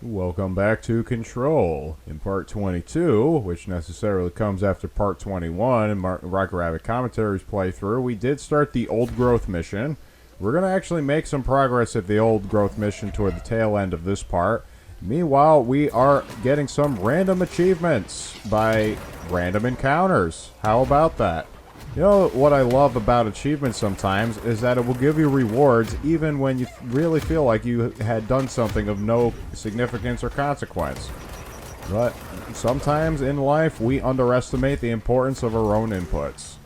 Welcome back to Control. In part 22, which necessarily comes after part 21 in Rocket Rabbit Commentaries playthrough, we did start the Old Growth mission. We're going to actually make some progress at the Old Growth mission toward the tail end of this part. Meanwhile, we are getting some random achievements by random encounters. How about that? You know what I love about achievements sometimes is that it will give you rewards even when you really feel like you had done something of no significance or consequence. But sometimes in life we underestimate the importance of our own inputs.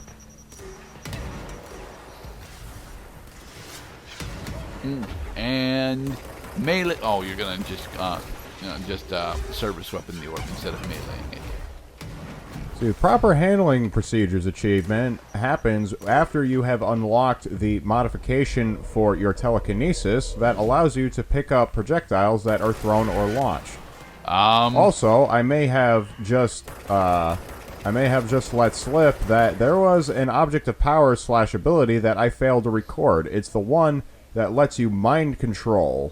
And melee. Oh, you're gonna just service weapon the orb instead of meleeing it. The proper handling procedures achievement happens after you have unlocked the modification for your telekinesis that allows you to pick up projectiles that are thrown or launched. Also, I may have just let slip that there was an object of power / ability that I failed to record. It's the one that lets you mind control.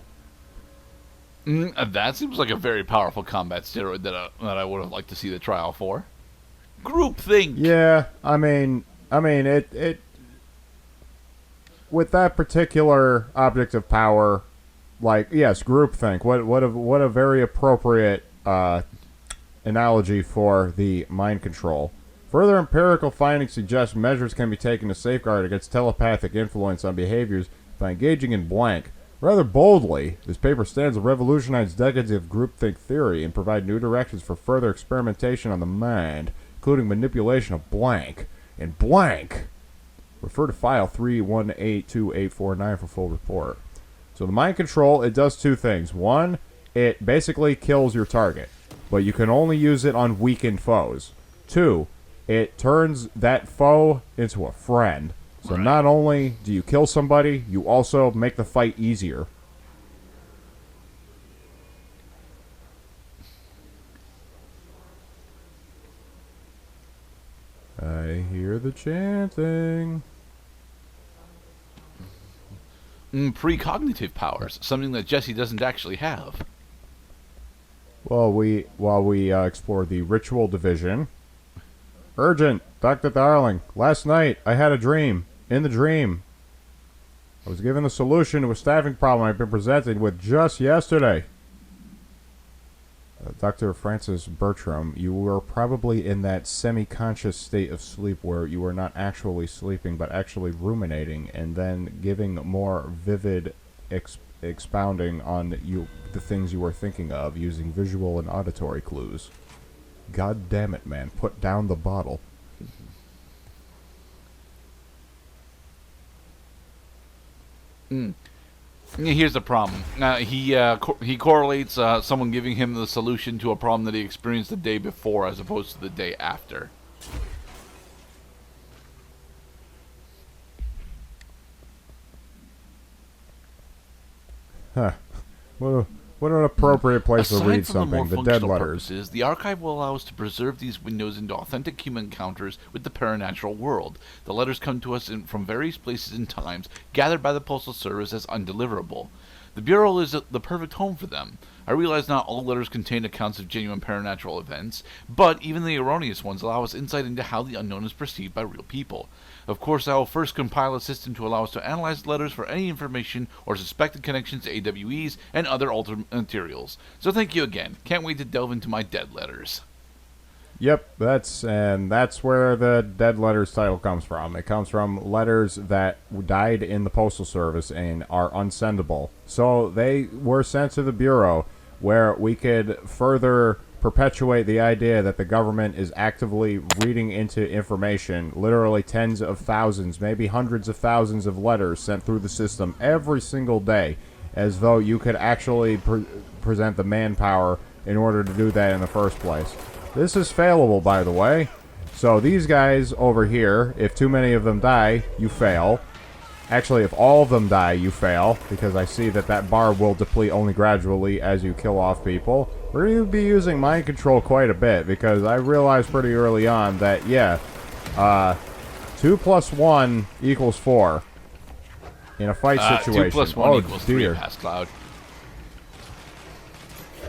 That seems like a very powerful combat steroid that I would have liked to see the trial for. Groupthink. Yeah, I mean, it with that particular object of power, like yes, groupthink. What a very appropriate analogy for the mind control. Further empirical findings suggest measures can be taken to safeguard against telepathic influence on behaviors by engaging in blank. Rather boldly, this paper stands to revolutionize decades of groupthink theory and provide new directions for further experimentation on the mind, including manipulation of blank. And blank! Refer to file 3182849 for full report. So the mind control, it does two things. One, it basically kills your target, but you can only use it on weakened foes. Two, it turns that foe into a friend. So not only do you kill somebody, you also make the fight easier. I hear the chanting. Precognitive powers, something that Jesse doesn't actually have. While we explore the ritual division. Urgent, Dr. Darling. Last night, I had a dream. In the dream, I was given the solution to a staffing problem I've been presented with just yesterday. Dr. Francis Bertram, you were probably in that semi-conscious state of sleep where you were not actually sleeping, but actually ruminating, and then giving more vivid expounding on the things you were thinking of using visual and auditory clues. God damn it, man. Put down the bottle. Here's the problem. He correlates someone giving him the solution to a problem that he experienced the day before as opposed to the day after. Huh. What an appropriate place to read something. The dead letters. Purposes, the archive will allow us to preserve these windows into authentic human encounters with the paranatural world. The letters come to us from various places and times, gathered by the Postal Service as undeliverable. The Bureau is the perfect home for them. I realize not all letters contain accounts of genuine paranatural events, but even the erroneous ones allow us insight into how the unknown is perceived by real people. Of course, I will first compile a system to allow us to analyze letters for any information or suspected connections to AWEs and other alternate materials. So thank you again. Can't wait to delve into my dead letters. Yep, that's where the dead letters title comes from. It comes from letters that died in the Postal Service and are unsendable. So they were sent to the Bureau, where we could further perpetuate the idea that the government is actively reading into information, literally tens of thousands, maybe hundreds of thousands of letters sent through the system every single day, as though you could actually present the manpower in order to do that in the first place. This is failable, by the way. So these guys over here, if too many of them die, you fail. Actually, if all of them die, you fail, because I see that bar will deplete only gradually as you kill off people. We're going to be using mind control quite a bit, because I realized pretty early on that, 2 plus 1 equals 4 in a fight situation. 2 plus 1 equals 3, Pass Cloud.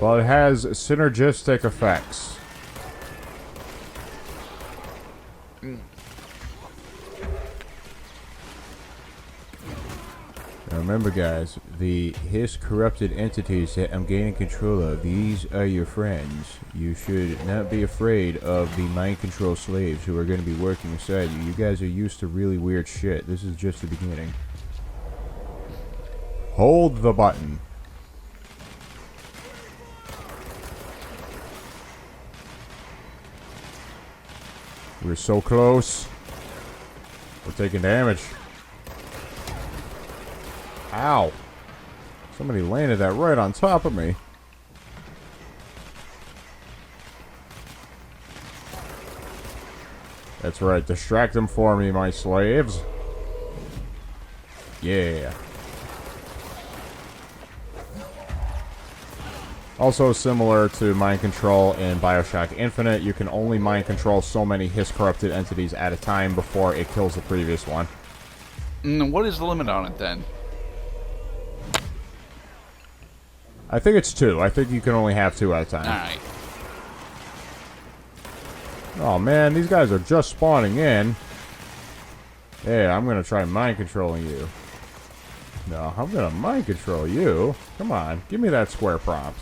Well, it has synergistic effects. Now remember, guys, his corrupted entities that I'm gaining control of, these are your friends. You should not be afraid of the mind control slaves who are going to be working inside you. You guys are used to really weird shit. This is just the beginning. Hold the button. We're so close. We're taking damage. Ow. Somebody landed that right on top of me. That's right. Distract them for me, my slaves. Yeah. Also similar to mind control in Bioshock Infinite, you can only mind control so many Hiss-corrupted entities at a time before it kills the previous one. What is the limit on it, then? I think it's 2. I think you can only have 2 at a time. Alright. Oh man, these guys are just spawning in. Yeah, I'm gonna try mind controlling you. No, I'm gonna mind control you. Come on, give me that square prompt.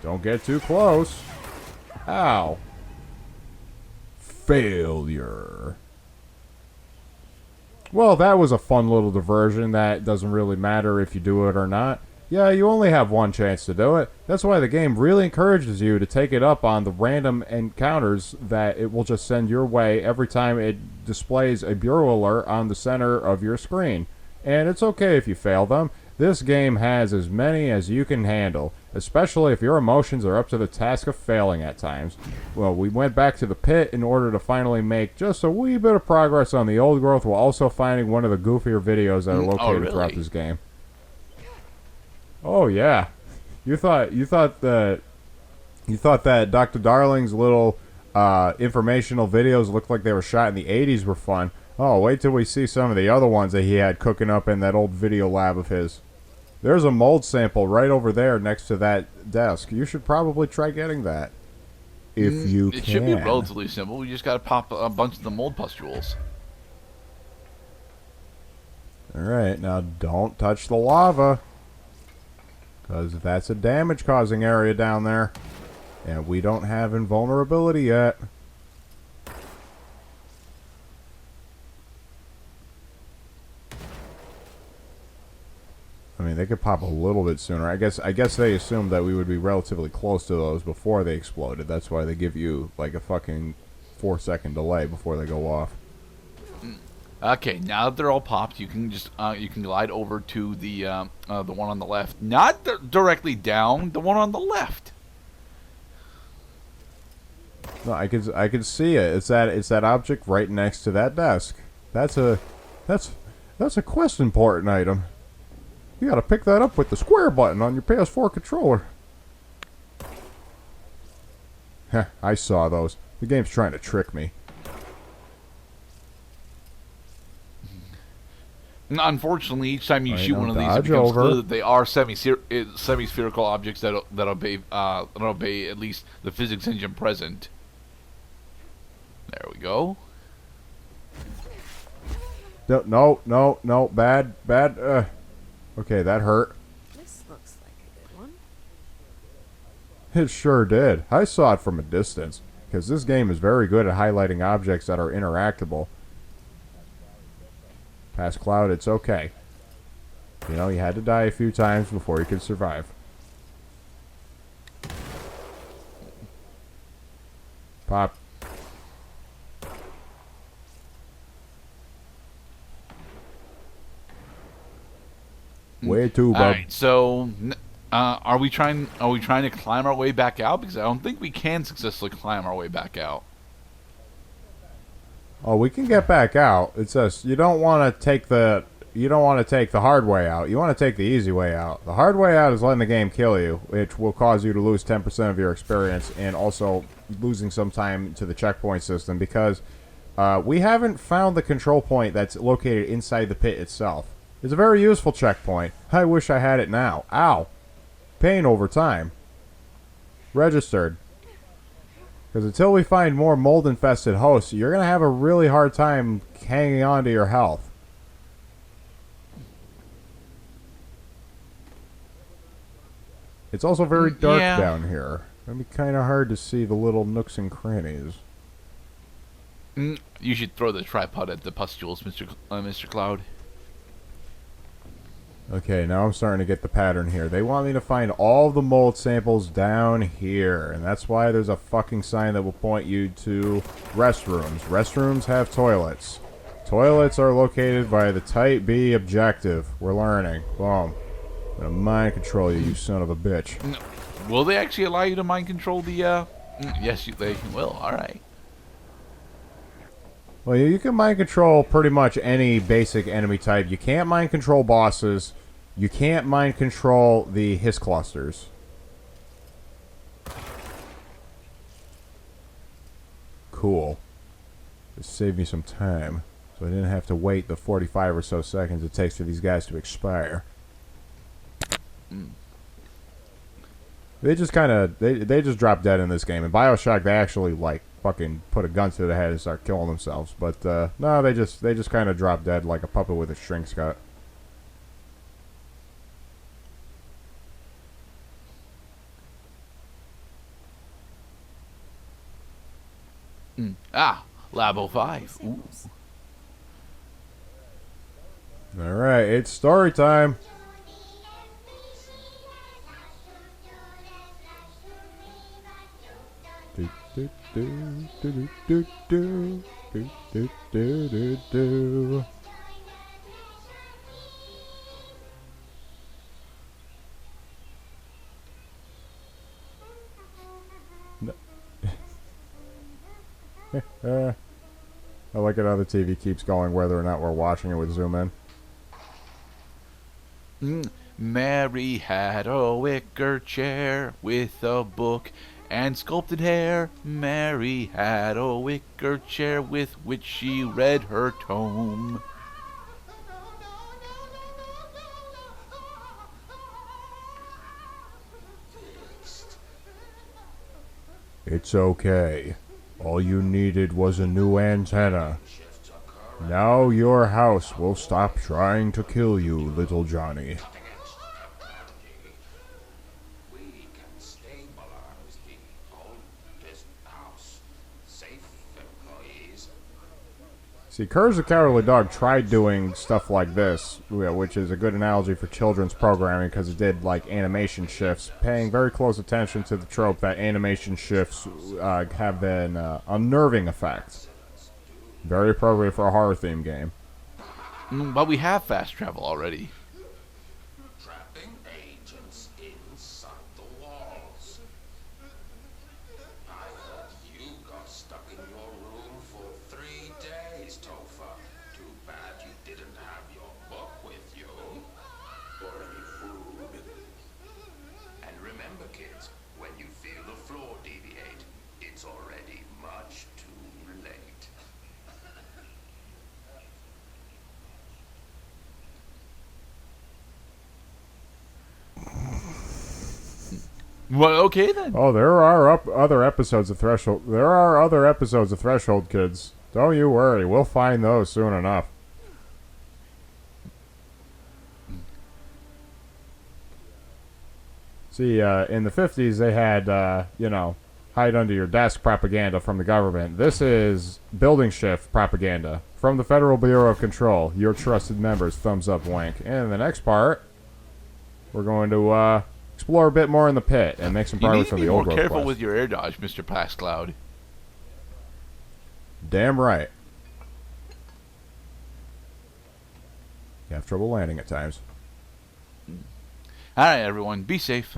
Don't get too close. Ow. Failure. Well, that was a fun little diversion that doesn't really matter if you do it or not. Yeah, you only have one chance to do it. That's why the game really encourages you to take it up on the random encounters that it will just send your way every time it displays a bureau alert on the center of your screen. And it's okay if you fail them. This game has as many as you can handle, especially if your emotions are up to the task of failing at times. Well, we went back to the pit in order to finally make just a wee bit of progress on the old growth while also finding one of the goofier videos that are located throughout this game. Oh yeah, you thought that Dr. Darling's little informational videos looked like they were shot in the 80s were fun. Oh, wait till we see some of the other ones that he had cooking up in that old video lab of his. There's a mold sample right over there next to that desk. You should probably try getting that. If you can. It should be relatively simple. We just got to pop a bunch of the mold pustules. Alright, now don't touch the lava. Because that's a damage-causing area down there. And we don't have invulnerability yet. I mean, they could pop a little bit sooner. I guess they assumed that we would be relatively close to those before they exploded. That's why they give you, like, a fucking 4-second delay before they go off. Okay, now that they're all popped, you can just you can glide over to the one on the left. Not directly down, the one on the left. No, I can see it. It's that object right next to that desk. That's a quest important item. You gotta pick that up with the square button on your PS4 controller. Heh, I saw those. The game's trying to trick me. Unfortunately, each time you shoot one of these, it becomes clear that they are semi-spherical objects that obey at least the physics engine present. There we go. No, bad. Okay, that hurt. This looks like a good one. It sure did. I saw it from a distance, because this game is very good at highlighting objects that are interactable. Past Cloud, it's okay. You know, you had to die a few times before you could survive. Pop. Way too, bub. Alright, so are we trying to climb our way back out? Because I don't think we can successfully climb our way back out. Oh, we can get back out. It says you don't want to take the hard way out. You want to take the easy way out. The hard way out is letting the game kill you, which will cause you to lose 10% of your experience and also losing some time to the checkpoint system because we haven't found the control point that's located inside the pit itself. It's a very useful checkpoint. I wish I had it now. Ow. pain over time. Registered. Because until we find more mold-infested hosts, you're going to have a really hard time hanging on to your health. It's also very dark down here. It'll be kind of hard to see the little nooks and crannies. You should throw the tripod at the pustules, Mr. Cloud. Okay, now I'm starting to get the pattern here. They want me to find all the mold samples down here, and that's why there's a fucking sign that will point you to restrooms. Restrooms have toilets. Toilets are located by the Type B objective. We're learning. Boom. I'm gonna mind control you, you son of a bitch. Will they actually allow you to mind control the, Yes, they will. Alright. Well, you can mind control pretty much any basic enemy type. You can't mind control bosses. You can't mind control the hiss clusters. Cool. This saved me some time, so I didn't have to wait the 45 or so seconds it takes for these guys to expire. They just kind of they just drop dead in this game. In BioShock, they actually like fucking put a gun to the head and start killing themselves. But no, they just kind of drop dead like a puppet with a shrink cut. Lab 05. Ooh. All right, it's story time. Do do do do do do do do do do do. I like it how the TV keeps going whether or not we're watching it with zoom in. Mary had a wicker chair with a book and sculpted hair. Mary had a wicker chair with which she read her tome. It's okay. All you needed was a new antenna. Now your house will stop trying to kill you, little Johnny. See, Courage the Cowardly Dog tried doing stuff like this, which is a good analogy for children's programming because it did, like, animation shifts, paying very close attention to the trope that animation shifts have an unnerving effect. Very appropriate for a horror theme game. But we have fast travel already. Trapping agents inside the walls. I heard you got stuck in your room for 3 days, Topher. Too bad you didn't have your book with you. Or any food. And remember, kids, when you feel the floor deviate, it's already much too late. Well, okay then. Oh, there are other episodes of Threshold. There are other episodes of Threshold, kids. Don't you worry. We'll find those soon enough. See, in the 50s, they had, hide under your desk propaganda from the government. This is building shift propaganda from the Federal Bureau of Control. Your trusted members, thumbs up, wink. And in the next part, we're going to explore a bit more in the pit and make some progress from the old growth You need to be more careful quest. with your air dodge, Mr. Pastcloud. Damn right. You have trouble landing at times. Alright, everyone, be safe.